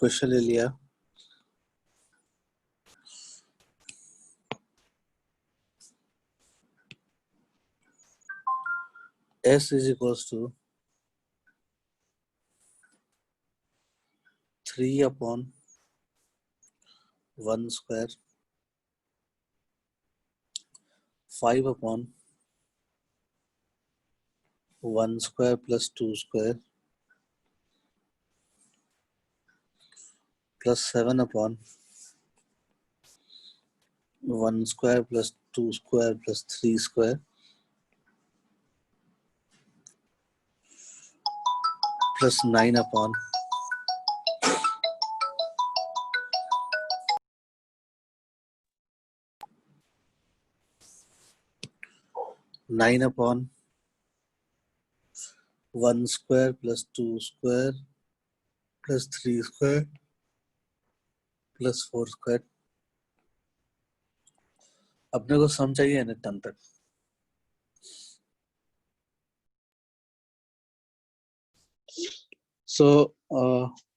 Question ले लिया। S is equals to 3 upon 1 square 5 upon 1 square plus 2 square plus 7 upon 1 square plus 2 square plus 3 square plus 9 upon 1 square plus 2 square plus 3 square plus 4 square। अपने को सम चाहिए ना term तक।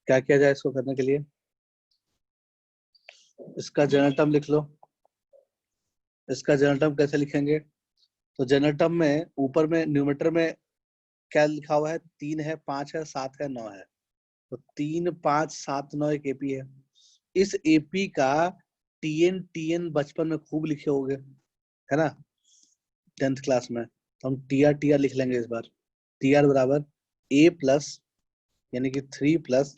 क्या किया जाए इसको करने के लिए? इसका जनरल टर्म लिख लो। इसका जनरल टर्म कैसे लिखेंगे? तो जनरल टर्म में ऊपर में न्यूमरेटर में क्या लिखा हुआ है? 3 है, 5 है, 7 है, 9 है। तो 3, 5, 7, 9 एक एपी है। इस एपी का टीएन बचपन में खूब लिखे होंगे, है ना, 10th क्लास में। तो हम टीआर लिख लेंगे इस बार। टीआर बराबर ए प्लस यानी कि 3 plus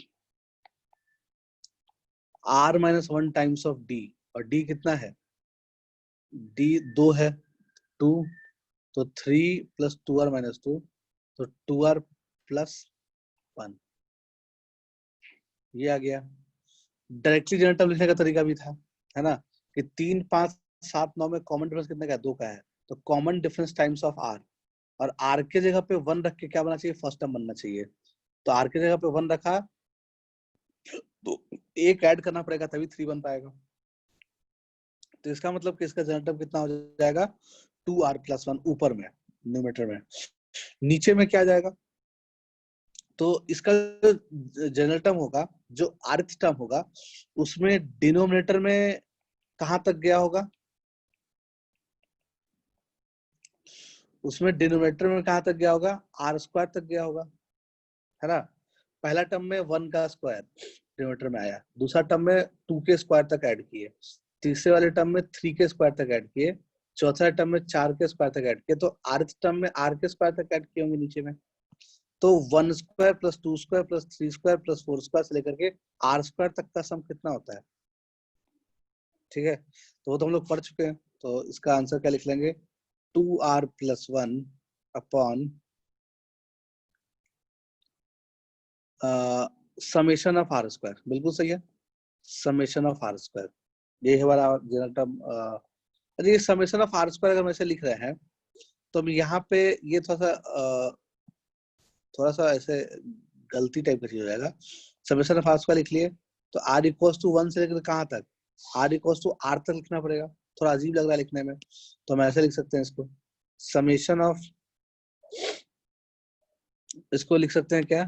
R minus 1 times of D. और डी कितना है? डी 2 है, 2। तो 3 प्लस 2r माइनस 2, तो 2r प्लस 1। ये आ गया। डायरेक्टली जनरल टर्म लिखने का तरीका भी था, है ना, कि 3, 5, 7, 9 में कॉमन डिफरेंस कितने का है? 2 का है। तो common difference times of R, और आर के जगह पे 1 रख के क्या बनना चाहिए? फर्स्ट टर्म बनना चाहिए। तो आर के जगह पे 1 रखा तो एक ऐड करना पड़ेगा तभी 3 बन पाएगा। तो इसका मतलब कि इसका जनरल टर्म कितना हो जाएगा? 2r प्लस 1 ऊपर में न्यूमरेटर में। नीचे में क्या जाएगा? तो इसका जनरल टर्म होगा, जो rth टर्म होगा, उसमें डिनोमिनेटर में कहां तक गया होगा? उसमें डिनोमिनेटर में कहां तक गया होगा? r स्क्वायर तक गया होगा, है ना। पहला टर्म में 1 का स्क्वायर डिनोमिनेटर में आया, दूसरा टर्म में 2 के स्क्वायर तक ऐड किए, तीसरे वाले टर्म में 3 के स्क्वायर तक ऐड किए, चौथा टर्म में 4 के स्क्वायर तक ऐड किए। तो rth टर्म में r के स्क्वायर तक ऐड किए होंगे नीचे में। तो 1 square plus 2 square plus 3 square plus 4 square से लेकर के r स्क्वायर तक का सम कितना होता है? ठीक है, तो वो तो हम लोग पढ़ चुके हैं। तो इसका आंसर क्या लिख लेंगे? 2r plus 1 upon summation of R square. बिल्कुल सही है, समेशन ऑफ आर स्क्वायर। ये हमारा जनरल टर्म। ये समेशन ऑफ आर स्क्वायर अगर हम ऐसे लिख रहे हैं तो हम यहाँ पे ये थोड़ा सा ऐसे गलती टाइप का चीज हो जाएगा। समेशन ऑफ आर स्क्वायर लिख लिए तो r इक्वल्स टू 1 से लेकर कहाँ तक? r इक्वल्स टू r तक लिखना पड़ेगा। थोड़ा अजीब लग रहा है लिखने में, तो हम ऐसे लिख सकते हैं इसको। समेशन ऑफ, इसको लिख सकते हैं क्या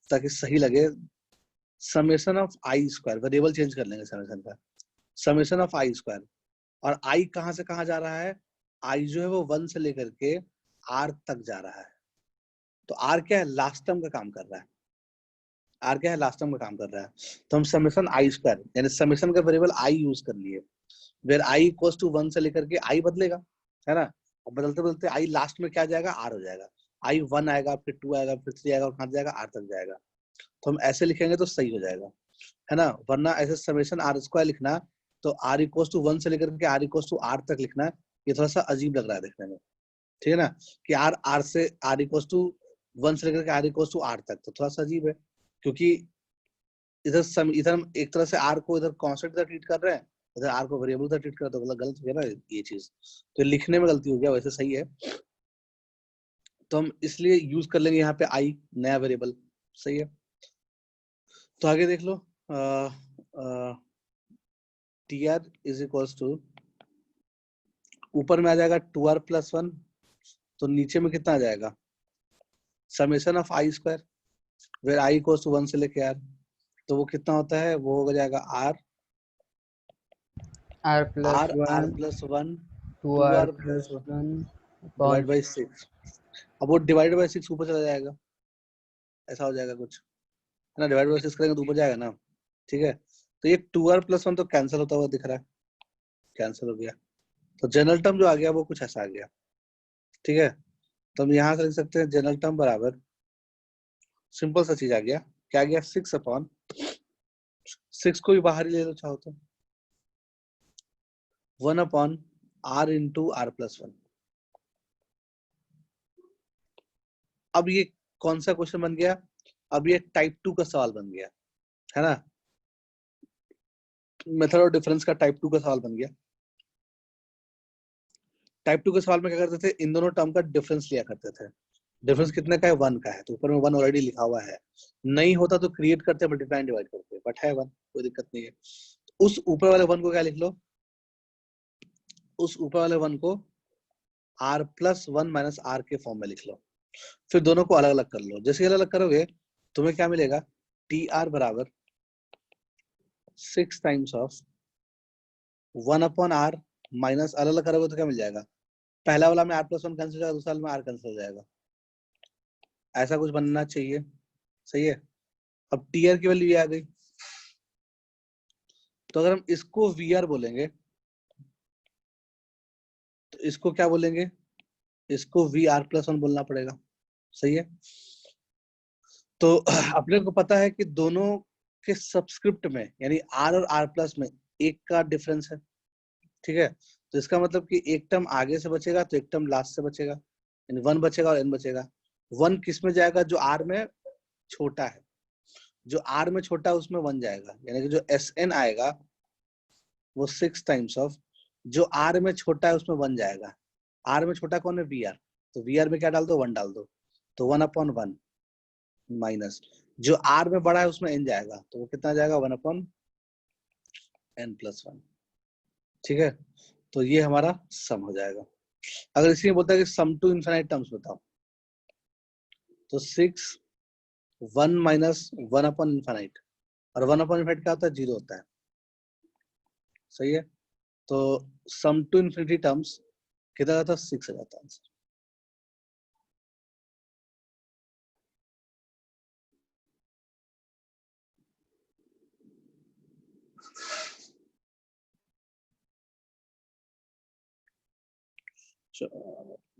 ताकि सही लगे? Summation of I square, variable change कर लेंगे समेशन का। समेशन ऑफ आई स्क्वायर, और आई कहां से कहां जा रहा है? आई जो है वो 1 से लेकर के r तक जा रहा है। तो r क्या है? लास्ट टर्म का काम कर रहा है। r क्या है? लास्ट टर्म का काम कर रहा है। तो हम समेशन आई स्क्वायर यानी समेशन का वेरिएबल आई यूज कर लिए, वेयर i इक्वल्स टू 1 से लेकर के i बदलेगा, है ना। और बदलते बदलते i लास्ट में क्या जाएगा? r हो जाएगा। i 1 आएगा, फिर 2 आएगा, फिर 3 आएगा, और कहां जाएगा? r तक जाएगा। तो हम ऐसे लिखेंगे तो सही हो जाएगा, है ना। वरना ऐसे समेशन आर स्क्वायर लिखना तो r इक्वल्स टू 1 से लेकर के r इक्वल्स टू r तक लिखना, ये थोड़ा सा अजीब लग रहा है देखने में, ठीक है ना। कि r से r इक्वल्स टू 1 से लेकर के r इक्वल्स टू r तक, तो थोड़ा सा अजीब है, क्योंकि इधर हम एक तरह से r को इधर कांस्टेंट की तरह ट्रीट कर रहे हैं, इधर r को वेरिएबल की तरह ट्रीट कर रहे हैं, तो गलत हो गया ना ये चीज। तो लिखने में गलती हो गया, वैसे सही है। तो हम इसलिए यूज कर लेंगे यहाँ पे i नया वेरिएबल, सही है। तो आगे देख लो, tr इज इक्वल्स टू, ऊपर में आ जाएगा 2r प्लस 1, तो नीचे में कितना आ जाएगा? Summation of I square, where i equals to 1 से लेके r, तो वो कितना होता है, वो हो जाएगा R R plus R one plus one two two R R plus one divide by 6। अब वो डिवाइड बाई 6 ऊपर चला जाएगा, ऐसा हो जाएगा कुछ, है ना। डिवाइड बाई 6 करेंगे तो ऊपर जाएगा ना, ठीक है। तो ये 2r प्लस वन तो कैंसिल होता हुआ दिख रहा है, कैंसिल हो गया। तो जनरल टर्म जो आ गया वो कुछ ऐसा आ गया, ठीक है। तो हम यहाँ से लिख सकते हैं जनरल टर्म बराबर, सिंपल सा चीज आ गया, क्या आ गया, 6 को भी बाहर ही ले लो चाहो तो, 1/r into R plus one. अब ये कौन सा क्वेश्चन बन गया, अब ये टाइप 2 का सवाल बन गया, है ना। मेथड ऑफ डिफरेंस का टाइप 2 का सवाल बन गया। टाइप 2 के सवाल में क्या करते थे, इन दोनों टर्म का डिफरेंस लिया करते थे। डिफरेंस कितने का है, 1 का है, तो ऊपर में 1 ऑलरेडी लिखा हुआ है। नहीं होता तो क्रिएट करते, मल्टीप्लाई डिवाइड करते, बट है 1, कोई दिक्कत नहीं है। उस ऊपर वाले 1 को क्या लिख लो, उस ऊपर वाले 1 को r plus one minus R के फॉर्म में लिख लो। फिर दोनों को अलग अलग कर लो, जैसे अलग अलग करोगे तुम्हें क्या मिलेगा, टी आर बराबर 6 टाइम्स ऑफ 1/r माइनस, अलग अलग करोगे तो क्या मिल जाएगा, पहला वाला में r प्लस वन कैंसिल हो जाएगा, दूसरा वाला में r कैंसिल हो जाएगा, ऐसा कुछ बनना चाहिए, सही है। अब टी आर की वैल्यू ये आ गई, तो अगर हम इसको वी आर बोलेंगे तो इसको क्या बोलेंगे, इसको वी आर प्लस वन बोलना पड़ेगा, सही है। तो अपने को पता है कि दोनों के सबस्क्रिप्ट में यानी आर और आर प्लस में एक का डिफरेंस है, ठीक है। तो इसका मतलब कि एक टर्म आगे से बचेगा तो एक टर्म लास्ट से बचेगा, यानी 1 बचेगा और n बचेगा। 1 किस में जाएगा, जो r में छोटा है, जो r में छोटा है उसमें 1 जाएगा, यानी कि जो Sn आएगा वो 6 टाइम्स ऑफ, जो r में छोटा है उसमें 1 जाएगा। r में छोटा कौन है, वी आर, तो वी आर में क्या डाल दो, 1 डाल दो, तो 1/1 माइनस, जो r में बड़ा है उसमें n जाएगा, तो वो कितना जाएगा, 1/n+1, ठीक है। तो ये हमारा सम हो जाएगा। अगर इसी में बोलता है कि सम टू इनफाइनाइट टर्म्स बताओ, तो 6 1 माइनस 1/इनफाइनाइट, और 1/इनफाइनाइट क्या होता है, 0 होता है, सही है। तो सम टू इन्फिनिटी टर्म्स कितना जाता है, 6 आ जाता है आंसर।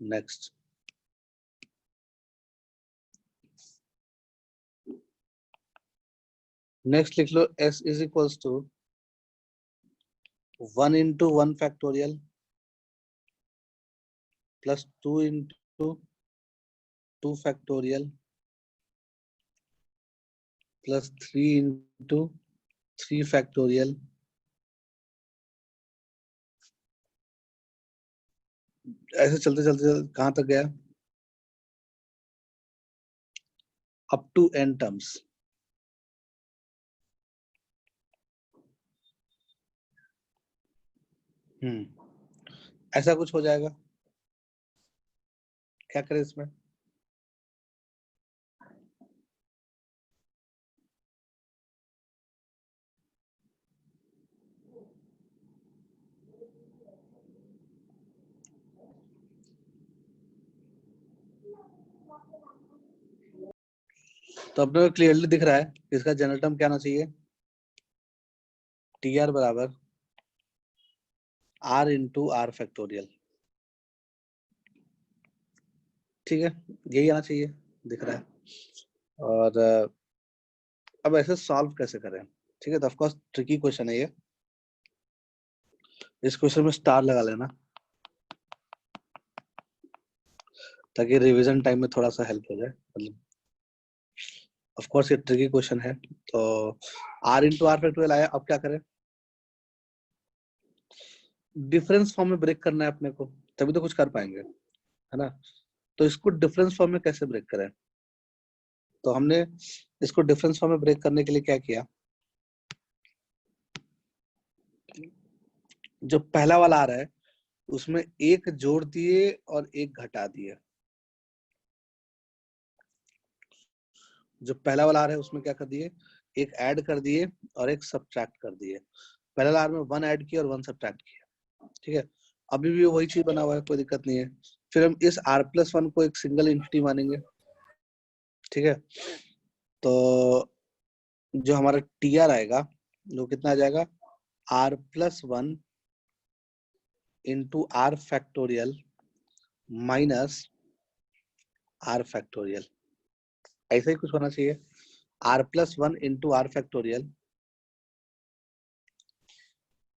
नेक्स्ट, नेक्स्ट लिख लो, s is equals to 1 into 1 factorial plus 2 into 2 factorial plus 3 into 3 factorial, ऐसे चलते चलते कहां तक गया, अप टू n टर्म्स। ऐसा कुछ हो जाएगा, क्या करें इसमें, तो अपने को क्लियरली दिख रहा है इसका जनरल टर्म क्या आना चाहिए, टी आर बराबर r इंटू आर फैक्टोरियल, ठीक है, यही आना चाहिए, दिख रहा है। और अब ऐसे सॉल्व कैसे करें, ठीक है। तो ऑफकोर्स ट्रिकी क्वेश्चन है ये, इस क्वेश्चन में स्टार लगा लेना ताकि रिवीजन टाइम में थोड़ा सा हेल्प हो जाए, मतलब ऑफ कोर्स ये ट्रिकी क्वेश्चन है। तो r इंटू आर फैक्टोरियल आया, अब क्या करें, डिफरेंस फॉर्म में ब्रेक करना है अपने को, तभी तो कुछ कर पाएंगे, है ना। तो इसको डिफरेंस फॉर्म में कैसे ब्रेक करें, तो हमने इसको डिफरेंस फॉर्म में ब्रेक करने के लिए क्या किया, जो पहला वाला आ रहा है उसमें एक जोड़ दिए और एक घटा दिए, जो पहला वाला आ रहा है उसमें क्या कर दिए, एक ऐड कर दिए और एक सब्ट्रैक्ट कर दिए। पहले आर में 1 ऐड किया और 1 सब्ट्रैक्ट किया, ठीक है। अभी भी वही चीज बना हुआ है, कोई दिक्कत नहीं है। फिर हम इस r+1 को एक सिंगल एंटिटी मानेंगे, ठीक है। तो जो हमारा TR आएगा वो कितना आ जाएगा, r+1 into r factorial minus r factorial, ऐसा ही कुछ होना चाहिए। r+1 into r factorial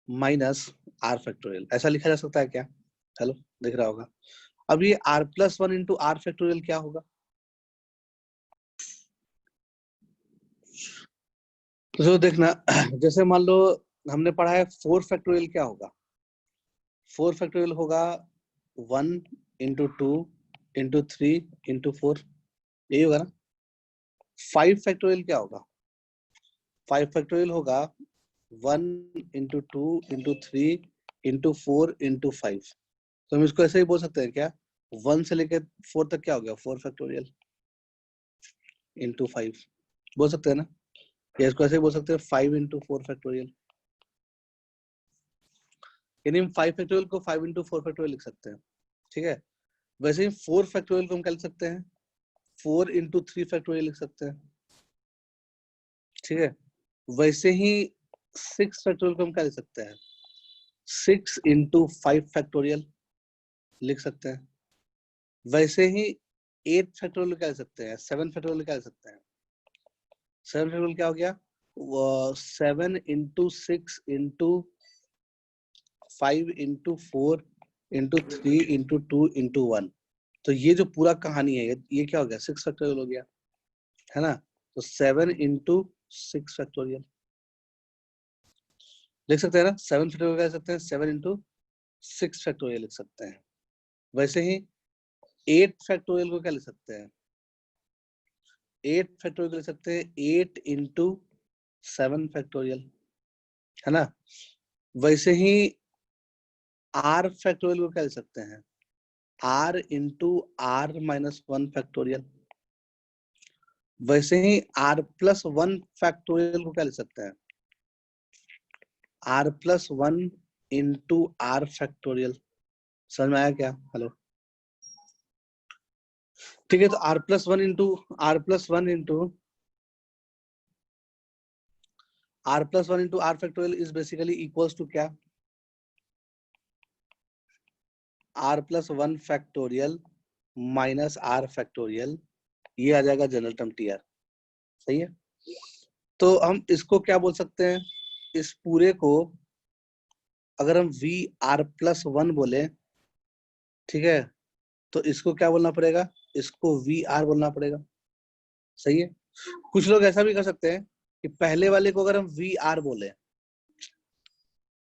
minus r factorial, ऐसा लिखा जा सकता है क्या? हेलो, दिख रहा होगा। अब ये r+1 इंटू r फैक्टोरियल क्या होगा? तो देखना, जैसे मान लो हमने पढ़ा है 4 फैक्टोरियल क्या होगा, 4 फैक्टोरियल होगा 1 इंटू 2 इंटू 3 इंटू 4, यही होगा ना। 5 फैक्टोरियल क्या होगा, 5 फैक्टोरियल होगा 1 इंटू 2 इंटू 3 इंटू 4 इंटू 5। तो हम इसको ऐसे ही बोल सकते हैं क्या, 1 से लेकर 4 तक क्या हो गया, 4 फैक्टोरियल इंटू 5, बोल सकते हैं ना। या इसको ऐसे ही बोल सकते हैं 5 इंटू 4 फैक्टोरियल, यानी हम 5 फैक्टोरियल को 5 इंटू 4 फैक्टोरियल लिख सकते हैं, ठीक है। वैसे ही 4 फैक्टोरियल को हम क्या लिख सकते हैं, 4 इंटू 3 फैक्टोरियल लिख सकते हैं, ठीक है। वैसे ही 6 फैक्टोरियल को हम क्या लिख सकते हैं, 6 इंटू 5 फैक्टोरियल लिख सकते हैं। वैसे ही 8 फैक्टोरियल क्या लिख सकते हैं, 7 फैक्टोरियल क्या लिख सकते हैं। 7 फैक्टोरियल क्या हो गया, 7 into 6 into 5 into 4 into 3 into 2 into 1। तो ये जो पूरा कहानी है ये क्या हो गया, 6 फैक्टोरियल हो गया, है ना। तो 7 इंटू 6 फैक्टोरियल लिख सकते हैं ना, 7 फैक्टोरियल क्या लिख सकते हैं, 7 इंटू 6 फैक्टोरियल लिख सकते हैं। वैसे ही 8 फैक्टोरियल को क्या लिख सकते हैं, 8 फैक्टोरियल लिख सकते हैं 8 इंटू 7 फैक्टोरियल, है ना। वैसे ही r फैक्टोरियल को क्या लिख सकते हैं, r into r minus 1 factorial. वैसे ही r+1 फैक्टोरियल को क्या लिख सकते हैं, r+1 इंटू r फैक्टोरियल। समझ में आया क्या? हेलो, ठीक है। तो r+1 into r+1 into r+1 into r factorial is basically equals to क्या, r+1 factorial minus r factorial, ये आ जाएगा जनरल टर्म TR, सही है। तो हम इसको क्या बोल सकते हैं, इस पूरे को अगर हम VR+1 बोले, ठीक है, तो इसको क्या बोलना पड़ेगा, इसको VR बोलना पड़ेगा, सही है। कुछ लोग ऐसा भी कर सकते हैं कि पहले वाले को अगर हम VR बोले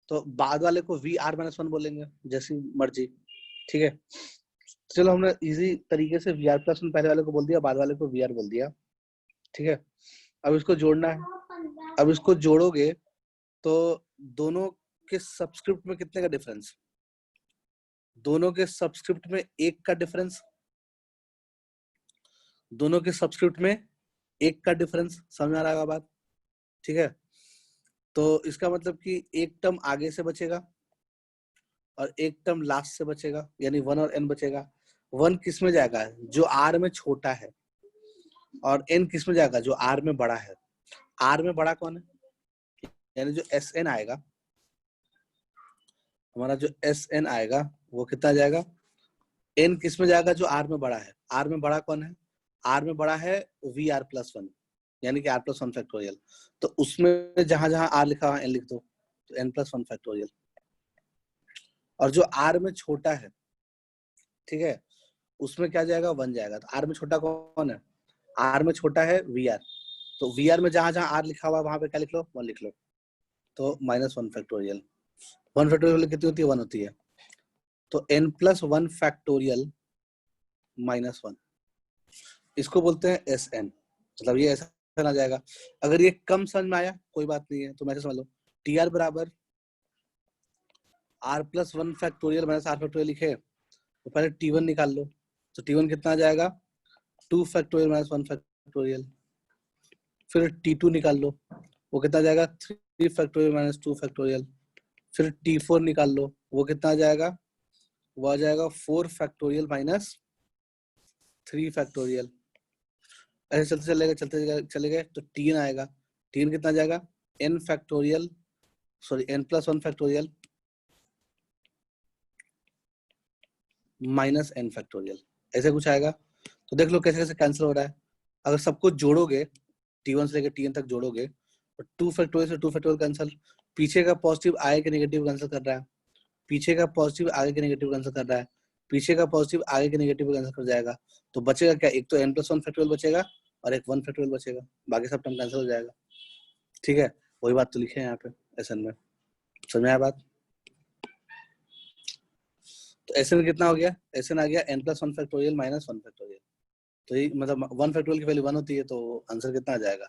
तो बाद वाले को VR-1 बोलेंगे, जैसी मर्जी, ठीक है। चलो हमने इजी तरीके से VR+1 पहले वाले को बोल दिया, बाद वाले को VR बोल दिया, ठीक है। अब इसको जोड़ना है, अब इसको जोड़ोगे तो दोनों के सबस्क्रिप्ट में कितने का डिफरेंस, दोनों के सबस्क्रिप्ट में 1 का डिफरेंस, दोनों के सबस्क्रिप्ट में 1 का डिफरेंस, समझ आ रहा है बात, ठीक है। तो इसका मतलब कि एक टर्म आगे से बचेगा और एक टर्म लास्ट से बचेगा, यानी 1 और n बचेगा। 1 किस में जाएगा, जो r में छोटा है, और n किस में जाएगा, जो r में बड़ा है। r में बड़ा कौन है, यानी जो Sn आएगा, हमारा जो Sn आएगा वो कितना जाएगा, n किस में जाएगा, जो r में बड़ा है। r में बड़ा कौन है, r में बड़ा है VR+1, यानी कि r+1 फैक्टोरियल। तो उसमें जहां जहां r लिखा हुआ n लिख दो, तो n+1 फैक्टोरियल। और जो r में छोटा है, ठीक है, उसमें क्या जाएगा, 1 जाएगा। तो r में छोटा कौन है, r में छोटा है VR, तो VR में जहां जहां r लिखा हुआ है वहां पे क्या लिख लो, 1 लिख लो। तो -1 फैक्टोरियल, 1 फैक्टोरियल कितनी होती है, 1 होती है। तो n+1 फैक्टोरियल -1, इसको बोलते हैं Sn, मतलब ये ऐसा आ जाएगा। अगर ये कम समझ में आया कोई बात नहीं है, तो मैं समझ लो TR बराबर r+1 factorial minus r factorial लिखे, तो पहले T1 निकाल लो। तो T1 कितना आ जाएगा, 2 फैक्टोरियल माइनस 1 फैक्टोरियल। फिर T2 निकाल लो, वो कितना आ जाएगा 3 फैक्टोरियल माइनस 2 फैक्टोरियल। फिर T4 निकाल लो, वो कितना आ जाएगा, वो आ जाएगा 4 फैक्टोरियल माइनस 3 फैक्टोरियल। ऐसे चलते चलेगा, चलते चले गए तो Tn आएगा। Tn कितना आ जाएगा n factorial, sorry n plus 1 factorial minus n factorial, ऐसे कुछ आएगा। तो देख लो कैसे कैसे कैंसिल हो रहा है। अगर सबको जोड़ोगे T1 से लेकर Tn तक जोड़ोगे तो 2 फैक्टोरियल से 2 फैक्टोरियल कैंसिल, पीछे का पॉजिटिव आगे के नेगेटिव कैंसिल कर रहा है, पीछे का पॉजिटिव आगे के नेगेटिव कैंसिल कर रहा है, पीछे का पॉजिटिव आगे के नेगेटिव कैंसिल कर जाएगा। तो बचेगा क्या, एक तो n प्लस 1 फैक्टोरियल बचेगा और एक 1 फैक्टोरियल बचेगा, बाकी सब टर्म कैंसिल हो जाएगा। ठीक है, वही बात तो लिखे हैं यहाँ पे एसएन में, समझ में आया बात। तो एसएन कितना हो गया, एसएन आ गया n plus 1 factorial minus 1 factorial. तो ये मतलब 1 फैक्टोरियल की वैल्यू 1 होती है, तो आंसर कितना आ जाएगा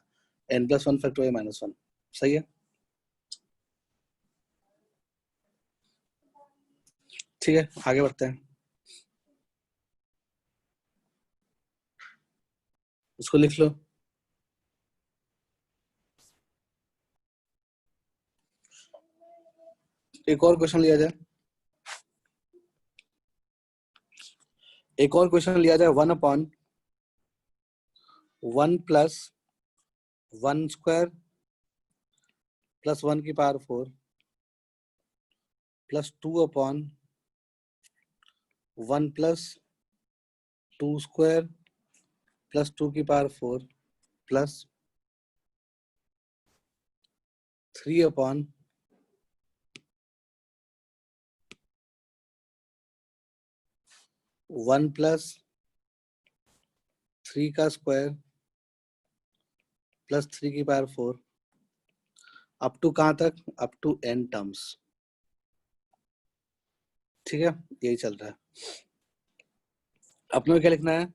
n प्लस 1 फैक्टोरियल माइनस 1। सही है, ठीक है, आगे बढ़ते हैं। उसको लिख लो। एक और क्वेश्चन लिया जाए, एक और क्वेश्चन लिया जाए। 1 अपॉन 1 प्लस 1 स्क्वायर प्लस 1 की power 4 plus 2 upon 1 plus 2 square plus 2 की पावर 4 प्लस 3 अपॉन 1 प्लस 3 का स्क्वायर प्लस 3 की पावर 4 अप टू कहां तक, अप टू n टर्म्स। ठीक है, यही चल रहा है। अपने को क्या लिखना है,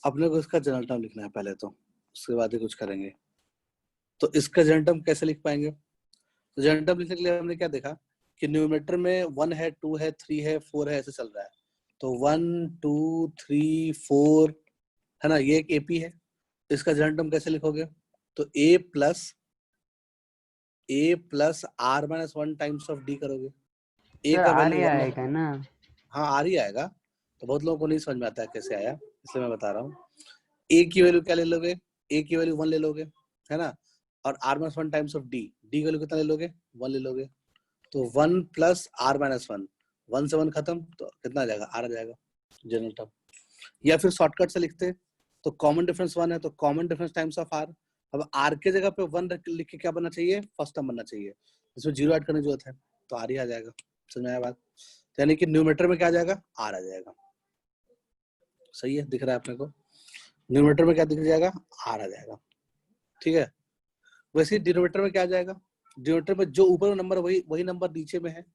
अपने को इसका जनरल टर्म लिखना है पहले, तो उसके बाद ही कुछ करेंगे। तो इसका जनरल टर्म कैसे लिख पाएंगे, तो जनरल टर्म लिखने के लिए हमने क्या देखा कि न्यूमरेटर में 1 है, 2 है, 3 है, 4 है, ऐसे चल रहा है। तो 1 2 3 4 है ना, ये एक एपी है। इसका जनरल टर्म कैसे लिखोगे, तो A plus R minus 1 times of D करोगे। ए सर का आ वैल्यू रही 1 है, आएगा ना? हाँ आ रही आएगा। तो बहुत लोगों को नहीं समझ में आता है कैसे आया, इसलिए मैं बता रहा हूँ। ए की वैल्यू क्या ले लोगे, ए की वैल्यू 1 ले लोगे, है ना, और R minus 1 times of D, D की वैल्यू कितना ले लोगे, 1 ले लोगे। तो 1 प्लस आर माइनस 1, 1 से 1 खत्म, तो कितना आ जाएगा, आर आ जाएगा जनरल टर्म। या फिर शॉर्टकट से लिखते, तो कॉमन डिफरेंस 1 है, तो common difference times of R. अब आर के जगह पे 1 लिख के क्या बनना चाहिए, फर्स्ट टर्म बनना चाहिए, इसमें जीरो ऐड करने की जरूरत है, तो आर ही आ जाएगा। समझ में आया बात, तो यानी कि न्यूमरेटर में क्या आ जाएगा, आर आ जाएगा। सही है, दिख रहा है अपने को, न्यूमरेटर में क्या दिख जाएगा, आर आ जाएगा। ठीक है, वैसे ही डिनोमिनेटर में क्या आ जाएगा, डिनोमिनेटर में जो ऊपर नंबर वही वही नंबर नीचे में है,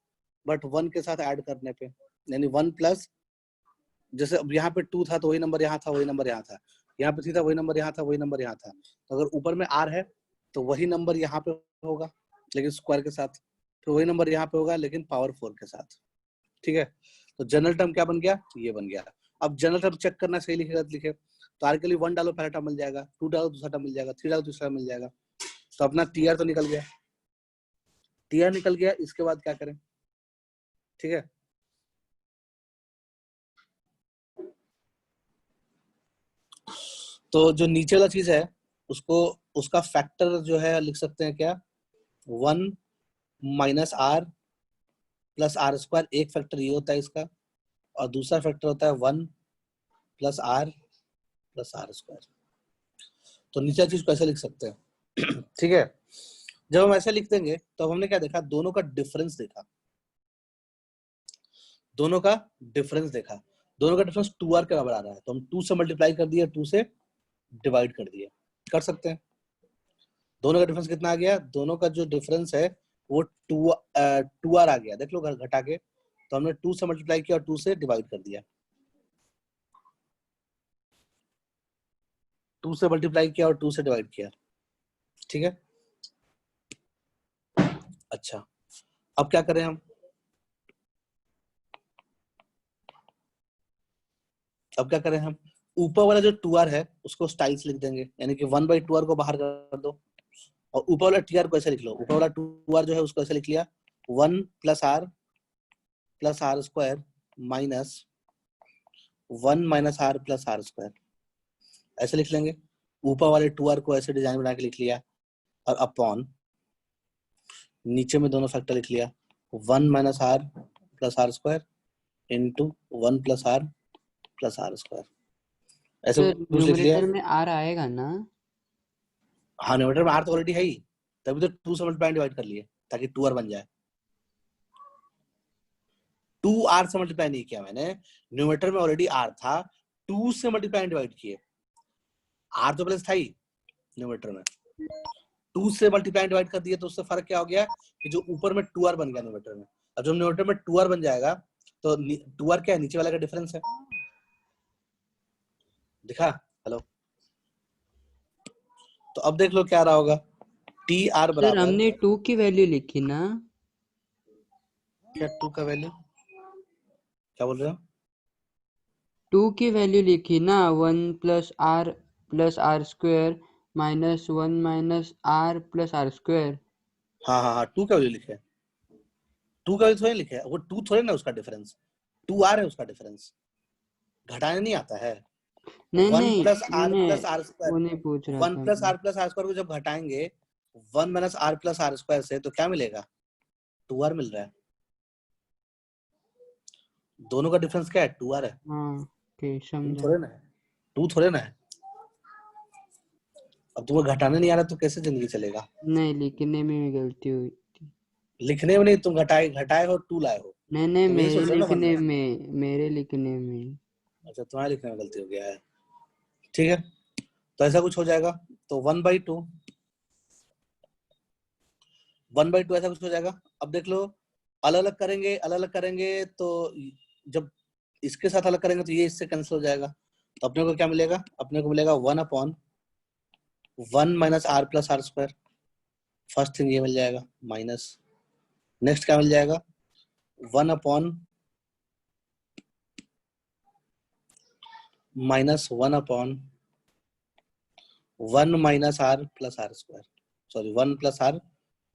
बट 1 के साथ ऐड करने पे, यानी 1 प्लस, जैसे अब यहाँ पे 2 था तो वही नंबर यहाँ था, वही नंबर यहाँ था, यहाँ पे 3 था वही नंबर यहाँ था, वही नंबर यहाँ था। तो अगर ऊपर में आर है तो वही नंबर यहाँ पे होगा लेकिन स्क्वायर के साथ, फिर वही नंबर यहाँ पे होगा लेकिन पावर 4 के साथ। ठीक है, तो जनरल टर्म क्या बन गया, ये बन गया। अब जनरल टर्म चेक करना सही लिखे गलत लिखे, तो आर के लिए 1 डालो पहला टर्म मिल जाएगा, 2 डालो दूसरा टर्म मिल जाएगा, 3 डालो तीसरा मिल जाएगा। तो अपना टीआर तो निकल गया, टीआर निकल गया, इसके बाद क्या करें। ठीक है, तो जो नीचे वाला चीज है उसको, उसका फैक्टर जो है लिख सकते हैं क्या, 1 minus R plus R square, एक फैक्टर ये होता है इसका, और दूसरा फैक्टर होता है 1 plus R plus R square. तो नीचे चीज को ऐसे लिख सकते हैं। ठीक है, जब हम ऐसे लिख देंगे तो हमने क्या देखा, दोनों का डिफरेंस देखा, दोनों का डिफरेंस देखा, दोनों का डिफरेंस 2r के बराबर आ रहा है, तो हम 2 से मल्टीप्लाई कर दिया, 2 से डिवाइड कर दिया, कर सकते हैं। दोनों का डिफरेंस कितना आ गया, दोनों का जो डिफरेंस है वो 2r आ गया, देख लो घर घटा के, तो हमने 2 से मल्टीप्लाई किया और 2 से डिवाइड कर दिया, 2 से मल्टीप्लाई किया और 2 से डिवाइड किया। ठीक है, अच्छा अब क्या करें हम, अब क्या करें हम, ऊपर वाला जो 2r है उसको स्टाइल से लिख देंगे, यानी कि 1/2r को बाहर कर दो और ऊपर वाला tr को ऐसे लिख लो। ऊपर वाला 2r जो है उसको ऐसे लिख लिया 1 + r + r² minus 1 - r + r², ऐसे लिख लेंगे। ऊपर वाले 2r को ऐसे डिजाइन बना के लिख लिया और अपॉन नीचे में दोनों फैक्टर लिख लिया 1 - r + r² into 1 + r + r², ऐसे तो कुछ लिख लिया। न्यूमरेटर में आर आएगा ना? हाँ, न्यूमरेटर में r तो ऑलरेडी है ही, तभी तो 2 से मल्टीप्लाई डिवाइड कर लिए ताकि 2r बन जाए। 2r से मल्टीप्लाई नहीं किया मैंने, न्यूमरेटर में ऑलरेडी r था, 2 से मल्टीप्लाई डिवाइड किए। r तो प्लस था ही न्यूमरेटर में, 2 से मल्टीप्लाई डिवाइड कर दिए तो उससे फर्क क्या हो गया कि जो ऊपर में 2r बन गया न्यूमरेटर में। अब जब न्यूमरेटर में 2r बन जाएगा तो 2r क्या है, नीचे वाले का डिफरेंस है। दिखा? हेलो, तो अब देख लो क्या रहा होगा, tr सर बराबर, हमने 2 की वैल्यू लिखी ना? क्या 2 का वैल्यू, क्या बोल रहे हो? 2 की वैल्यू लिखी ना, 1 + r + r² minus 1 - r + r²। हाँ, 2 का वैल्यू लिखे, 2 का वैल्यू थोड़ी लिखे, वो 2 थोड़े ना उसका डिफरेंस, 2r है उसका डिफरेंस, घटाने नहीं आता है। नहीं 1 नहीं, + r मैं + r², वो नहीं पूछ रहा 1 था + मैं। r + r² को जब घटाएंगे 1 - r + r² से तो क्या मिलेगा, 2r मिल रहा है। दोनों का डिफरेंस क्या है, 2r है, हाँ ओके, 2 समझा। थोड़े ना है, 2 थोड़े ना है। अब तुम्हें घटाने नहीं आ रहा तो कैसे जिंदगी चलेगा? नहीं, लिखने में गलती हुई थी। लिखने में नहीं, तुम घटाए घटाए हो 2 लाए हो, नहीं नहीं, तुम यही सोच रहे हो ना मन में। मेरे लिखने में। अच्छा, तुम्हारे लिखने में गलती हो गया है, ठीक है, तो ऐसा कुछ हो जाएगा। तो 1/2 1/2 ऐसा कुछ हो जाएगा। अब देख लो, अलग अलग करेंगे तो जब इसके साथ अलग करेंगे तो ये इससे कैंसिल हो जाएगा, तो अपने को क्या मिलेगा, अपने को मिलेगा 1/1 - r + r²। फर्स्ट थिंग ये मिल जाएगा माइनस, नेक्स्ट क्या मिल जाएगा 1/-1 - (1/1 - r + r², sorry 1 + r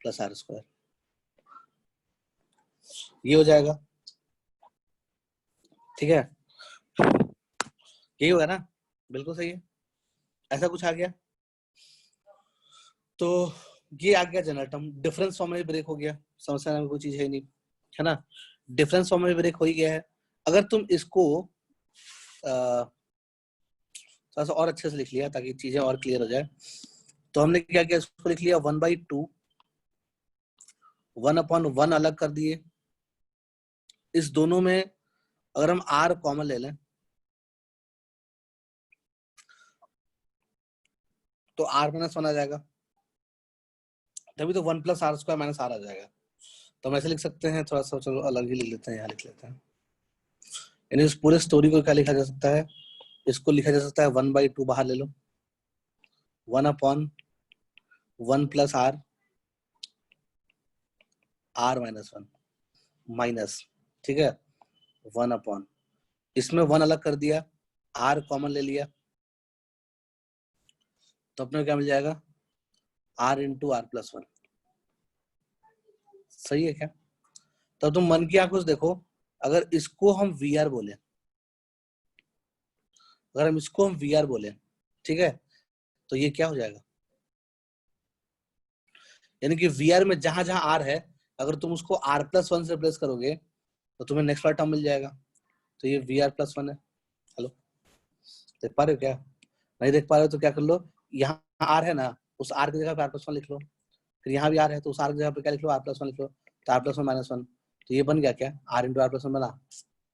+ r², ये हो जाएगा, ठीक है, यही होगा ना, बिल्कुल सही है, ऐसा कुछ आ गया। तो ये आ गया जनरल टर्म, डिफरेंस फॉर्म में ब्रेक हो गया, समस्या में कोई चीज है नहीं, है ना, डिफरेंस फॉर्म में ब्रेक हो ही गया है। अगर तुम इसको थोड़ा सा और अच्छे से लिख लिया ताकि चीजें और क्लियर हो जाए, तो हमने क्या किया, इसको लिख लिया 1/2, 1/1 अलग कर दिए। इस दोनों में अगर हम r कॉमन ले लें तो r - 1 आ जाएगा, तभी तो 1 + r² - r आ जाएगा। तो हम ऐसे लिख सकते हैं, थोड़ा सा चलो अलग ही लिख लेते हैं, यहाँ लिख लेते हैं, यानी इस पूरे स्टोरी को क्या लिखा जा सकता है, इसको लिखा जा सकता है 1/2 बाहर ले लो, 1/1 + r - 1 माइनस, ठीक है, 1/, इसमें 1 अलग कर दिया, r कॉमन ले लिया, तो अपने को क्या मिल जाएगा r × r + 1, सही है क्या? तो तुम मन की आंखों से देखो, अगर इसको हम VR बोले, अगर हम इसको हम VR बोले, ठीक है, तो ये क्या हो जाएगा, यानी कि VR में जहां जहां R है, अगर तुम उसको r + 1 से रिप्लेस करोगे तो तुम्हें नेक्स्ट वाला टर्म मिल जाएगा, तो ये VR + 1 है। हेलो, देख पा रहे हो क्या? नहीं देख पा रहे हो तो क्या कर लो, यहाँ R है ना, उस R की जगह पे r + 1 लिख लो, फिर यहाँ भी R है तो उस R की जगह पे क्या लिख लो, r + 1 लिख लो, तो r + 1 - 1, तो ये बन गया क्या, r × r + 1 बना,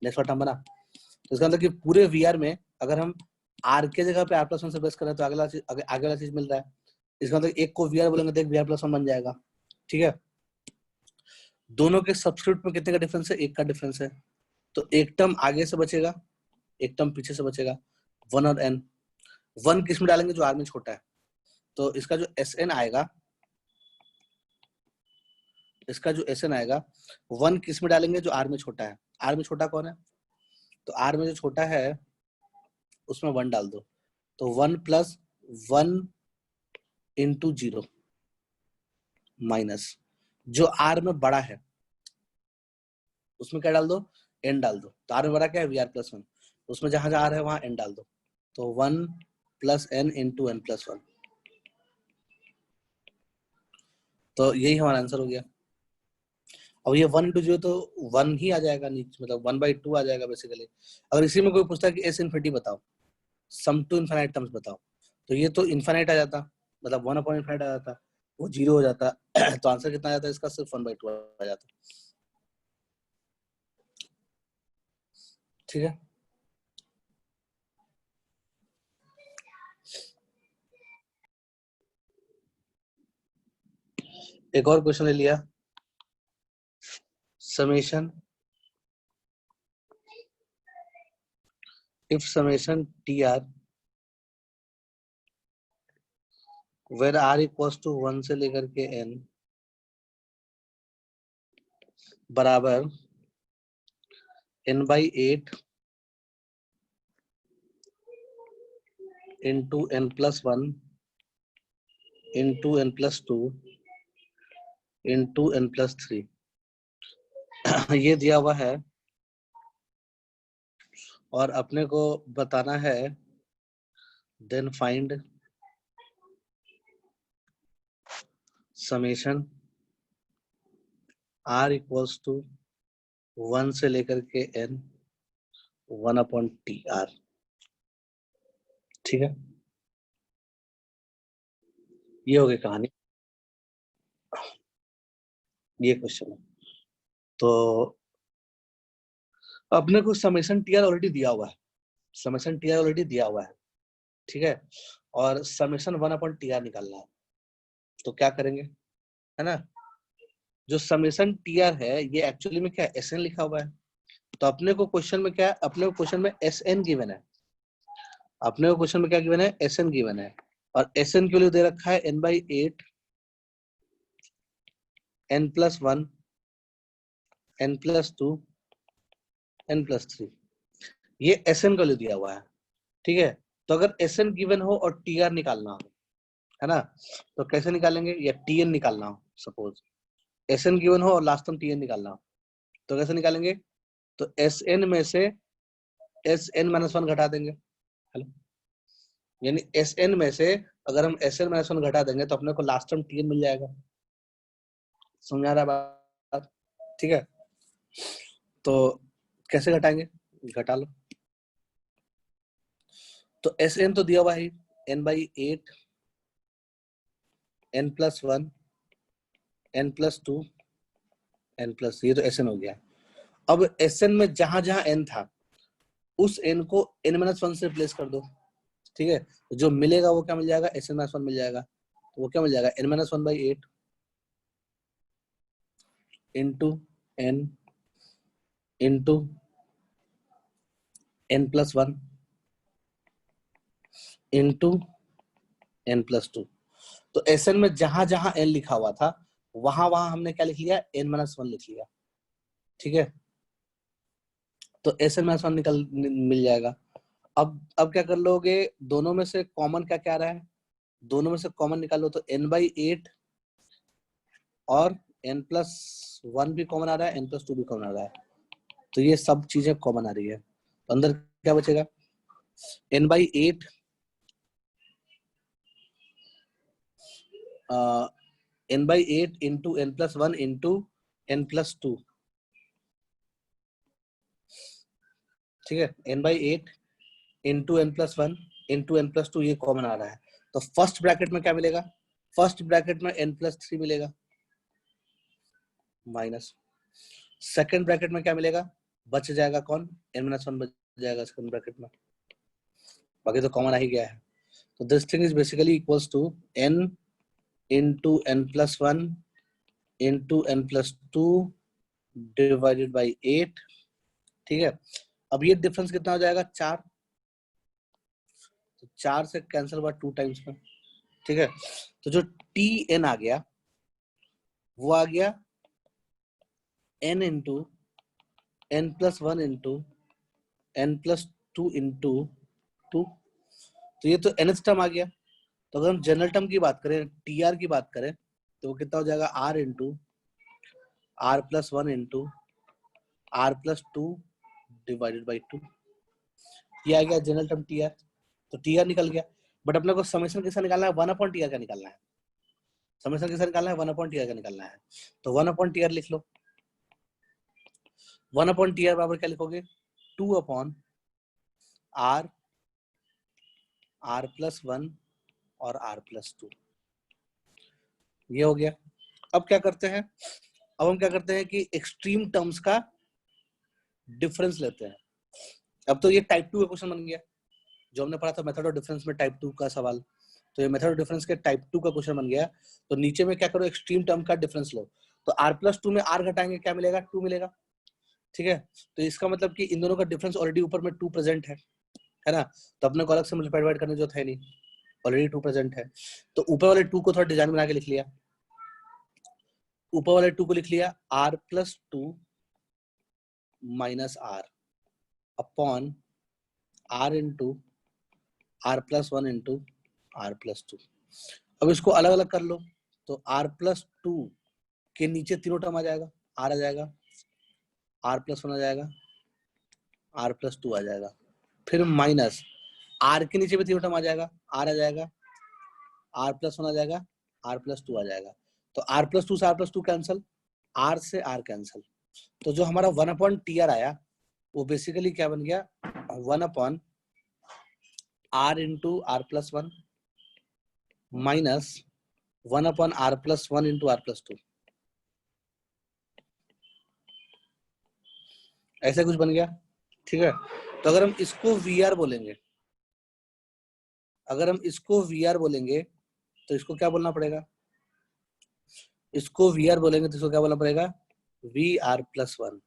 नेक्स्ट वाला टर्म बना। तो इसका मतलब कि पूरे VR में अगर हम r के जगह पे r + 1 से रिप्लेस करें तो आगे वाला चीज मिल रहा है, इसका मतलब एक को VR बोलेंगे तो एक VR + 1 बन जाएगा, ठीक है। दोनों के सब्स्टिट्यूट में कितने का डिफरेंस है, एक का डिफरेंस है, तो एक टर्म आगे से बचेगा, एक टर्म पीछे से बचेगा, 1 और n। 1 किस में डालेंगे, जो r में छोटा है, तो इसका जो Sn आएगा, इसका जो Sn आएगा 1 किस में डालेंगे, जो r में छोटा है, r में छोटा कौन है, तो r में जो छोटा है उसमें 1 डाल दो, तो 1 + 1 × 0 माइनस जो r में बड़ा है उसमें क्या डाल दो, n डाल दो। तो r में बड़ा क्या है, vr+1, उसमें जहां जहां r है वहां n डाल दो, तो 1 + n × n+1। तो यही हमारा आंसर हो गया। अब ये 1 × 0 तो 1 ही आ जाएगा नीचे, मतलब 1/2 आ जाएगा बेसिकली। अगर इसी में कोई पूछता है कि s इन्फिनिटी बताओ, सम टू इनफाइनाइट टर्म्स बताओ, तो ये तो इनफाइनाइट आ जाता, मतलब 1/∞ आ जाता, वो 0 हो जाता तो आंसर कितना आ जाता इसका, सिर्फ 1/2 आ जाता। ठीक है, एक और क्वेश्चन ले लिया, summation if summation tr where r equals to 1 से लेकर के n बराबर n/8 into n+1 into n+2 into n+3 ये दिया हुआ है और अपने को बताना है, then find summation r equals to 1 से लेकर के n 1/tr। ठीक है, ये हो गई कहानी, ये क्वेश्चन है। तो अपने को समेशन टीआर ऑलरेडी दिया हुआ है, समेशन टीआर ऑलरेडी दिया हुआ है, ठीक है, और समेशन 1/tr निकालना है। तो क्या करेंगे, है ना, जो समेशन टीआर है ये एक्चुअली में क्या है, एसएन लिखा हुआ है। तो अपने को क्वेश्चन में क्या है, अपने को क्वेश्चन में एसएन गिवन है, अपने को क्वेश्चन में क्या गिवन है, एसएन गिवन है, और एसएन के लिए दे रखा है n/8 n+1 n+2 n+3, ये एसएन का लिए दिया हुआ है। ठीक है, तो अगर एसएन गिवन हो और टीआर निकालना हो, है ना, तो कैसे निकालेंगे, या टीएन निकालना हो, सपोज एसएन गिवन हो और लास्ट में टीएन निकालना हो, तो कैसे निकालेंगे, तो एसएन में से Sn-1 घटा देंगे। हेलो, यानी Sn में से अगर हम Sn-1 घटा देंगे तो अपने को लास्ट टर्म Tn मिल जाएगा। समझ आ रहा है बात? ठीक है, तो कैसे घटाएंगे, घटा लो। तो Sn तो दिया हुआ है n/8 n+1 n+2 n+, ये तो Sn हो गया। अब Sn में जहां जहां n था उस n को n-1 से रिप्लेस कर दो। ठीक है, तो जो मिलेगा वो क्या मिल जाएगा, Sn-1 मिल जाएगा। तो वो क्या मिल जाएगा, n-1/8 into n into n+1 into n+2। तो Sn में जहां जहां n लिखा हुआ था वहां वहां हमने क्या लिख लिया, n-1 लिख लिया। ठीक है, तो Sn-1 निकल मिल जाएगा। अब क्या कर लोगे, दोनों में से कॉमन क्या क्या आ रहा है, दोनों में से कॉमन निकालो, तो n/8 और n+1 भी कॉमन आ रहा है, n+2 भी कॉमन आ रहा है, तो ये सब चीजें कॉमन आ रही है। तो अंदर क्या बचेगा, n/8 n/8 into n+1 into n+2। ठीक है, n/8 into n+1 into n+2 ये कॉमन आ रहा है। तो फर्स्ट ब्रैकेट में क्या मिलेगा, फर्स्ट ब्रैकेट में n+3 मिलेगा माइनस, सेकंड ब्रैकेट में क्या मिलेगा, बच जाएगा कौन, n-1 बच जाएगा सेकंड ब्रैकेट में, बाकी तो कॉमन आ ही गया है। तो this thing is basically equals to n into n+1 into n+2 divided by 8। ठीक है, अब ये डिफरेंस कितना हो जाएगा, 4, तो 4 से कैंसिल हुआ 2 टाइम्स में। ठीक है, तो जो Tn आ गया वो आ गया n into n+1 into n+2 into 2। तो ये तो nth टर्म आ गया। तो अगर हम जनरल टर्म की बात करें, टीआर की बात करें, तो वो कितना हो जाएगा, r into r plus 1 into r plus 2 divided by 2। ये आ गया जनरल टर्म टीआर। तो टीआर निकल गया, बट अपने को समेशन किसका निकालना है, 1 अपॉन टीआर का निकालना है। समेशन किसका निकालना है, 1 अपॉन टीआर का निकालना है। तो 1 अपॉन टीआर लिख लो। 1 अपॉन टीआर बराबर क्या लिखोगे, 2 अपॉन r r प्लस 1 और r प्लस 2। ये हो गया। अब क्या करते हैं, अब हम क्या करते हैं कि एक्सट्रीम टर्म्स का डिफरेंस लेते हैं। अब तो ये टाइप 2 का क्वेश्चन बन गया, जो हमने पढ़ा था मेथड ऑफ डिफरेंस में टाइप 2 का सवाल। तो ये मेथड ऑफ डिफरेंस के टाइप 2 का क्वेश्चन बन गया। तो नीचे में क्या करो, एक्सट्रीम टर्म का डिफरेंस लो। तो r प्लस 2 में r घटाएंगे, क्या मिलेगा, 2 मिलेगा। ठीक है, तो इसका मतलब कि इन दोनों का डिफरेंस ऑलरेडी ऊपर में 2 प्रेजेंट है ना। तो अपने को अलग से मल्टीप्लाई डिवाइड करने की जरूरत है नहीं, ऑलरेडी 2 प्रेजेंट है। तो ऊपर वाले 2 को थोड़ा डिजाइन बना के लिख लिया। ऊपर वाले 2 को लिख लिया r plus 2 minus r upon r into r plus 1 into r plus 2। अब इसको अलग अलग कर लो। तो r प्लस 2 के नीचे तीनों टर्म आ जाएगा, r आ जाएगा, r प्लस 1 आ जाएगा, r प्लस 2 आ जाएगा। फिर माइनस r के नीचे भी तीनों टर्म आ जाएगा, r आ जाएगा, r प्लस 1 आ जाएगा, r प्लस 2 आ जाएगा। तो r प्लस 2 से r प्लस 2 कैंसिल, r से r कैंसिल। तो जो हमारा 1 अपॉन टी आर आया वो बेसिकली क्या बन गया, 1 upon r into R plus 1 minus 1 upon r plus 1 into R plus 2। ऐसा कुछ बन गया। ठीक है, तो अगर हम इसको VR बोलेंगे, अगर हम इसको VR बोलेंगे तो इसको क्या बोलना पड़ेगा, इसको VR बोलेंगे तो इसको क्या बोलना पड़ेगा, VR प्लस 1।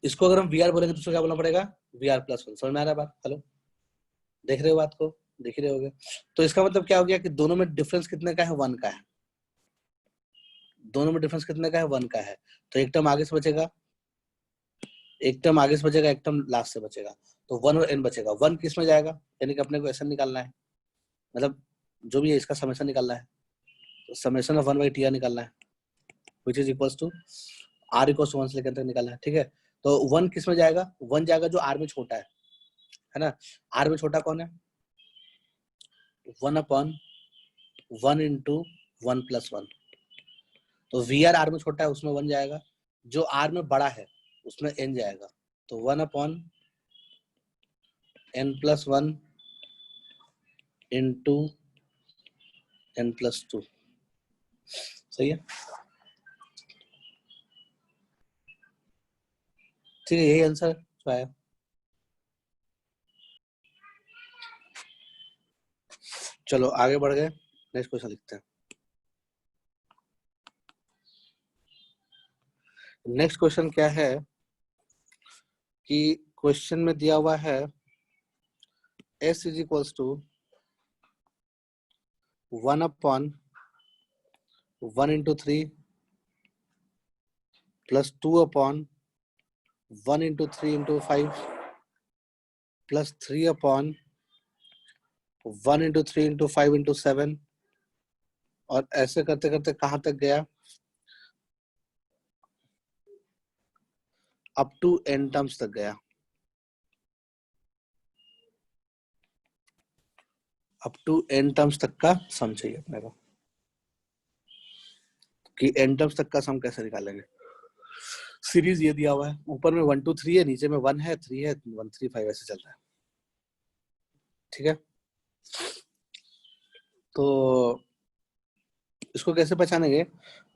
इसको अगर हम VR बोलेंगे तो इसको क्या बोलना पड़ेगा, VR प्लस 1। समझ में आ रहा है बात, हेलो, देख रहे हो बात को, देख ही रहे होगे। तो इसका मतलब क्या हो गया कि दोनों में डिफरेंस कितने का है, 1 का है। दोनों में डिफरेंस कितने का है, 1 का है। तो एक टर्म आगे से बचेगा, एक टर्म आगे से बचेगा, एक टर्म लास्ट से बचेगा। तो 1 और n बचेगा। 1 किस में जाएगा, यानी कि अपने को ऐसा निकालना है, मतलब जो भी है इसका समेशन निकालना है। तो summation of 1 by T R निकालना है, which is equals to r equals to 1 से लेकर तक निकालना है। ठीक है, तो 1 किस में जाएगा, 1 जाएगा जो r में छोटा है ना। r में छोटा कौन है, 1 अपॉन 1 इंटू 1 प्लस 1। तो वी आर में छोटा है उसमें 1 जाएगा, जो r में बड़ा है उसमें n जाएगा। तो 1 upon n plus 1 into n plus 2। सही है, ठीक है, यही आंसर आया। चलो आगे बढ़ गए, नेक्स्ट क्वेश्चन लिखते हैं। नेक्स्ट क्वेश्चन क्या है कि क्वेश्चन में दिया हुआ है s is equals to 1 upon 1 into 3 plus 2 upon 1 into 3 into 5 plus 3 upon 1 into 3 into 5 into 7। और ऐसे करते करते कहां तक गया, अप टू n टर्म्स तक गया। अप टू n टर्म्स तक का सम चाहिए अपने को, कि n टर्म्स तक का सम कैसे निकालेंगे। सीरीज ये दिया हुआ है, ऊपर में 1 2 3 है, नीचे में 1 है, 3 है, 1 3 5 ऐसे चल रहा है। ठीक है, तो इसको कैसे पहचानेंगे,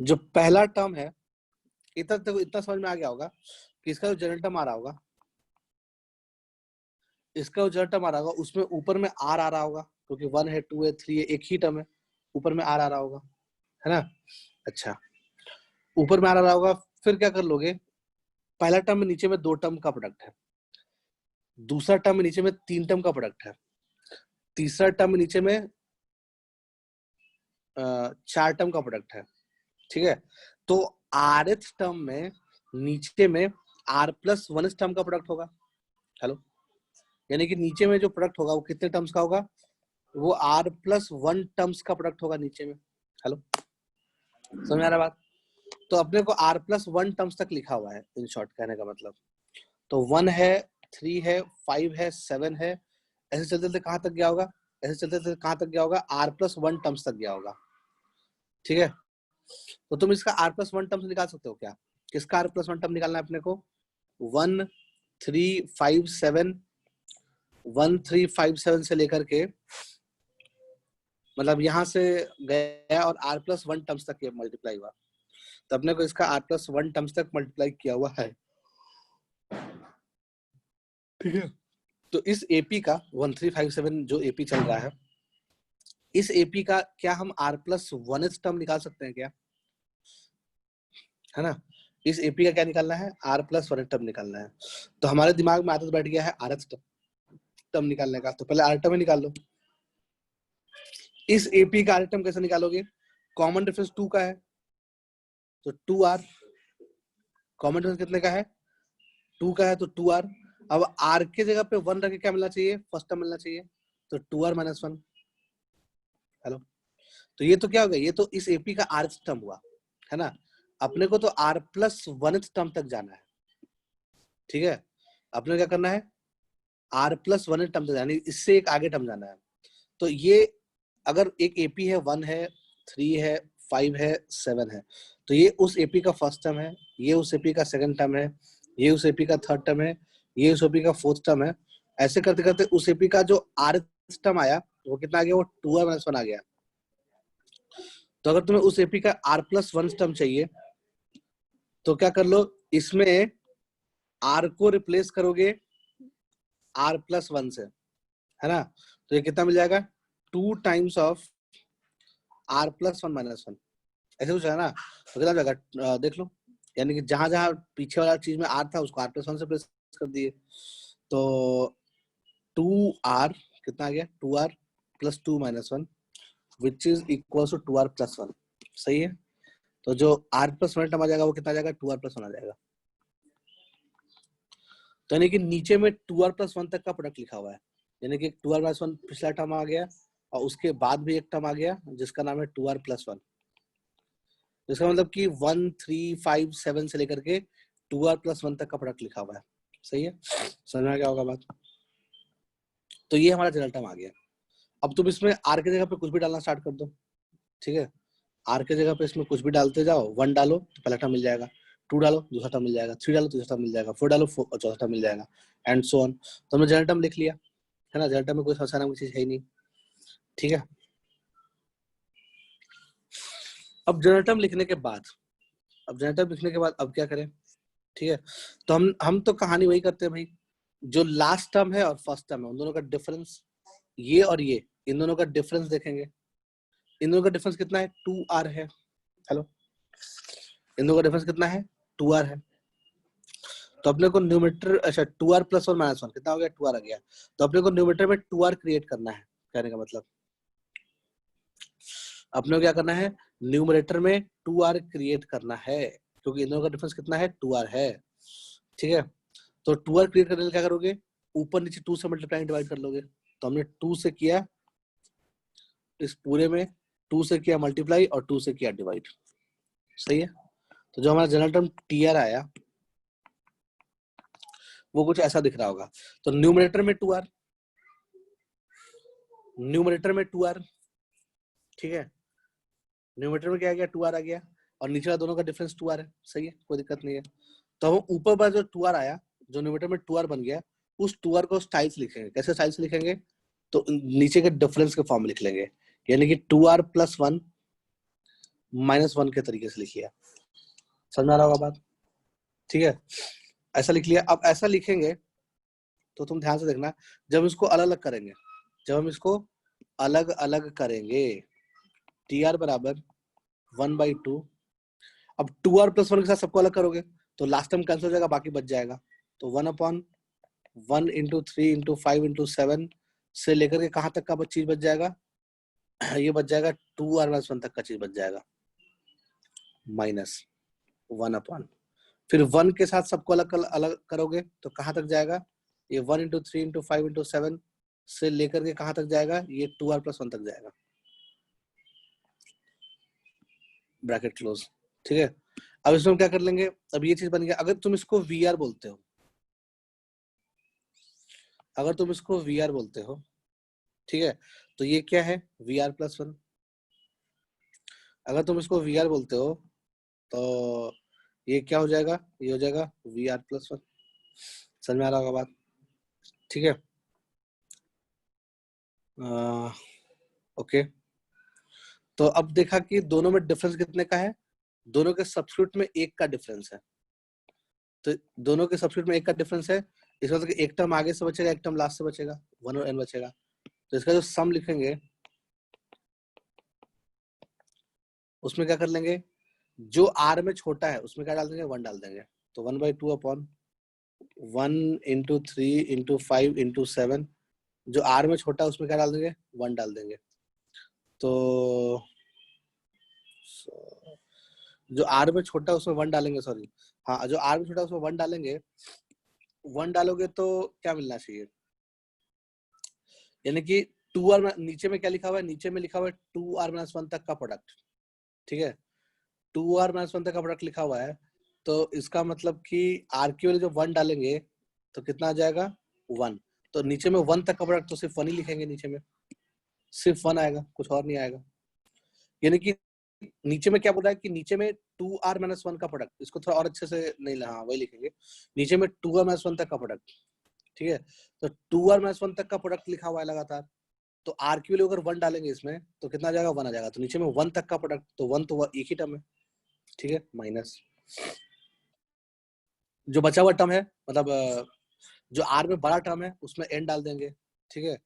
जो पहला टर्म है, इतना समझ में आ गया होगा कि इसका जो जनरल टर्म आ रहा होगा, इसका जो जनरल टर्म आ रहा होगा उसमें ऊपर में r आ रहा होगा, क्योंकि 1 है 2 है 3 है, एक ही टर्म है, ऊपर में r आ रहा होगा, है ना। अच्छा, ऊपर में r आ रहा होगा, फिर क्या कर लोगे, पहला टर्म में नीचे में 2 टर्म का प्रोडक्ट है, दूसरा टर्म में नीचे में 3 टर्म का प्रोडक्ट है, तीसरा टर्म में नीचे में 4 टर्म का प्रोडक्ट है। ठीक है, तो rth टर्म में नीचे में r प्लस 1 टर्म का प्रोडक्ट होगा। हेलो, यानी कि नीचे में जो प्रोडक्ट होगा वो कितने टर्म्स का होगा, वो r+1 टर्म्स का प्रोडक्ट होगा नीचे में। हेलो, समझ आ रहा बात? तो अपने को r+1 टर्म्स तक लिखा हुआ है, इन शॉर्ट कहने का मतलब। तो 1 है, 3 है, 5 है, 7 है, ऐसे चलते चलते कहाँ तक गया होगा, ऐसे चलते चलते कहाँ तक गया होगा, r+1 टर्म्स तक गया होगा। ठीक है, तो तुम इसका r+1 टर्म्स निकाल सकते हो क्या? किसका r+1 टर्म निकालना है अपने को? 1 3 5 7, 1 3 5 7 से लेकर के मतलब यहाँ से गया और r+1 टर्म्स तक मल्टीप्लाई हुआ, तो अपने को इसका r+1 टर्म्स तक मल्टीप्लाई किया हुआ है। ठीक है, तो इस एपी का 1357 जो एपी चल रहा है, इस एपी का क्या हम r+1 टर्म निकाल सकते हैं क्या? है ना, इस एपी का क्या निकालना है, r+1 टर्म निकालना है। तो हमारे दिमाग में आदत बैठ गया है rh टर्म निकालने का, तो पहले r टर्म निकाल लो। इस एपी का r टर्म कैसे निकालोगे? कॉमन डिफरेंस 2 का है, तो 2r, कॉमन डिफरेंस कितने का है, 2 का है, तो 2r। अब r के जगह पे 1 रख के क्या मिलना चाहिए, फर्स्ट टर्म मिलना चाहिए, तो 2r - 1। हेलो, तो ये तो क्या हो गया, ये तो इस एपी का r टर्म हुआ, है ना। अपने को तो r+1 टर्म तक जाना है। ठीक है, अपने को क्या करना है, r+1 टर्म तक जाना है, इससे एक आगे टर्म जाना है। तो ये अगर एक एपी है 1 है 3 है 5 है 7 है, तो ये उस एपी का फर्स्ट टर्म है, ये उस एपी का सेकंड टर्म है, ये उस एपी का थर्ड टर्म है, ये उस एपी का फोर्थ टर्म है। ऐसे करते करते उस एपी का जो r टर्म आया वो कितना आ गया, वो 2r - 1 आ गया। तो अगर तुम्हें उस एपी का r+1 टर्म चाहिए तो क्या कर लो, इसमें r को रिप्लेस करोगे r+1 से, है ना। तो ये कितना मिल जाएगा, 2 टाइम्स ऑफ r+1 - 1, ऐसे कुछ है ना। तो कितना जाएगा, देख लो, यानी कि जहां जहां पीछे वाला चीज में r था उसको r+1 से प्लेस कर दिए, तो 2r कितना आ गया, 2r + 2 - 1 which is equal to 2r+1। सही है, तो जो r+1 टर्म आ जाएगा वो कितना आ जाएगा, 2r+1 आ जाएगा। तो यानी कि नीचे में 2r+1 तक का प्रोडक्ट लिखा हुआ है, यानी कि 2r+1 पिछला टर्म आ गया और उसके बाद भी एक टर्म आ गया जिसका नाम है 2r+1। इसका मतलब कि 1 3 5 7 से लेकर के 2r+1 तक का प्रोडक्ट लिखा हुआ है। सही है, समझ में क्या होगा बात। तो ये हमारा जनरल टर्म आ गया। अब तुम इसमें r के जगह पे कुछ भी डालना स्टार्ट कर दो। ठीक है, r के जगह पे इसमें कुछ भी डालते जाओ, 1 डालो तो पहला टर्म मिल जाएगा, 2 डालो दूसरा टर्म मिल जाएगा, 3 डालो तीसरा टर्म मिल जाएगा, 4 डालो चौथा टर्म मिल जाएगा, एंड सो ऑन। तो हमने जनरल टर्म लिख लिया, है ना। जनरल टर्म में कोई समस्या नाम की चीज है ही नहीं। ठीक है, अब जनरल टर्म लिखने के बाद अब क्या करें। ठीक है, तो हम तो कहानी वही करते हैं भाई, जो लास्ट टर्म है और फर्स्ट टर्म है उन दोनों का डिफरेंस, ये और ये, इन दोनों का डिफरेंस देखेंगे। इन दोनों का डिफरेंस कितना है, 2r है। हेलो, इन दोनों का डिफरेंस कितना है, 2r है। तो अपने को न्यूमरेटर, अच्छा 2r + 1 - 1 कितना हो गया, 2r आ गया। तो अपने को न्यूमरेटर में 2r क्रिएट करना है, कहने का मतलब अपने को क्या करना है, न्यूमरेटर में 2r क्रिएट करना है, क्योंकि इन दोनों का डिफरेंस कितना है, 2r है। ठीक है, तो 2r क्रिएट करने के लिए क्या करोगे, ऊपर नीचे 2 से मल्टीप्लाई डिवाइड कर लोगे। तो हमने 2 से किया, इस पूरे में 2 से किया मल्टीप्लाई और 2 से किया डिवाइड। सही है, तो जो हमारा जनरल टर्म टीआर आया वो कुछ ऐसा दिख रहा होगा। तो न्यूमरेटर में 2r, न्यूमरेटर में 2r, ठीक है, न्यूमरेटर में क्या आ गया, 2r आ गया, और नीचे वाला दोनों का डिफरेंस 2r है। सही है, कोई दिक्कत नहीं है। तो हम ऊपर पर जो 2r आया, जो न्यूमरेटर में 2r बन गया, उस 2r को स्टाइल्स लिखेंगे। कैसे स्टाइल्स लिखेंगे, तो नीचे के डिफरेंस के फॉर्म में लिख लेंगे, यानी कि 2r + 1 - 1 के तरीके से लिख लिया। समझ आ रहा होगा बात। ठीक है, ऐसा लिख लिया। अब ऐसा लिखेंगे तो तुम ध्यान से देखना, जब इसको अलग अलग करेंगे, जब हम इसको अलग अलग करेंगे, tr बराबर 1/2। अब 2r + 1 के साथ सबको अलग करोगे तो लास्ट टर्म कैंसिल हो जाएगा, बाकी बच जाएगा। तो 1/1 × 3 × 5 × 7 से लेकर के कहां तक का चीज बच जाएगा, ये बच जाएगा 2r - 1 तक का चीज बच जाएगा, -1/, फिर 1 के साथ सबको अलग अलग करोगे तो कहां तक जाएगा, ये 1 इंटू 3 इंटू 5 इंटू 7 से लेकर के कहाँ तक जाएगा, ये 2r + 1 तक जाएगा, ब्रैकेट क्लोज। ठीक है, अब इसमें हम क्या कर लेंगे, अब ये चीज बन गया। अगर तुम इसको VR बोलते हो, अगर तुम इसको VR बोलते हो, ठीक है, तो ये क्या है, VR + 1। अगर तुम इसको VR बोलते हो तो ये क्या हो जाएगा, ये हो जाएगा VR + 1। समझ में आ रहा होगा बात? ठीक है, ओके। तो अब देखा कि दोनों में डिफरेंस कितने का है, दोनों के सब्स्टिट्यूट में 1 का डिफरेंस है। तो दोनों के सब्स्टिट्यूट में 1 का डिफरेंस है, इसका मतलब एक टर्म आगे से बचेगा, एक टर्म लास्ट से बचेगा, 1 और n बचेगा। तो इसका जो सम लिखेंगे उसमें क्या कर लेंगे, जो r में छोटा है उसमें क्या डाल देंगे, 1 डाल देंगे। तो 1/2 अपॉन 1 इंटू 3 इंटू 5 इंटू 7, जो r में छोटा है उसमें क्या डाल देंगे, 1 डाल देंगे। तो जो r में छोटा है उसमें 1 डालेंगे, सॉरी हाँ, जो r में छोटा है उसमें 1 डालेंगे। 1 डालोगे तो क्या मिलना चाहिए, यानी कि 2r में, नीचे में क्या लिखा हुआ है, नीचे में लिखा हुआ है 2r - 1 तक का प्रोडक्ट। ठीक है, 2r - 1 तक का प्रोडक्ट लिखा हुआ है, तो इसका मतलब कि r की वैल्यू जब 1 डालेंगे तो कितना आ जाएगा, 1। तो नीचे में 1 तक का प्रोडक्ट तो सिर्फ 1 ही लिखेंगे, नीचे में सिर्फ 1 आएगा, कुछ और नहीं आएगा। यानी कि नीचे में क्या बोल रहा है कि नीचे में 2r - 1 का प्रोडक्ट, इसको थोड़ा और अच्छे से नहीं, हाँ वही लिखेंगे, नीचे में 2r - 1 तक का प्रोडक्ट। ठीक है, तो 2r - 1 तक का प्रोडक्ट लिखा हुआ है लगातार, तो r की वैल्यू अगर 1 डालेंगे इसमें तो कितना आ जाएगा, 1 आ जाएगा। तो नीचे में 1 तक का प्रोडक्ट, तो 1 तो एक ही टर्म है। ठीक है, माइनस जो बचा हुआ टर्म है, मतलब जो r में बड़ा टर्म है उसमें n डाल देंगे। ठीक है,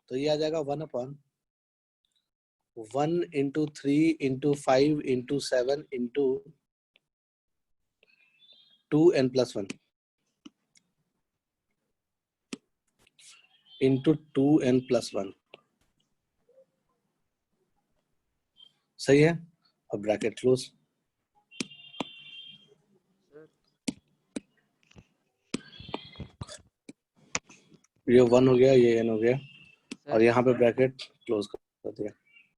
तो ये आ जाएगा 1/1 into 3 into 5 into 7 into 2n + 1 into 2n + 1। सही है, अब ब्रैकेट क्लोज। ये 1 हो गया, ये n हो गया, और यहाँ पे ब्रैकेट क्लोज कर दिया।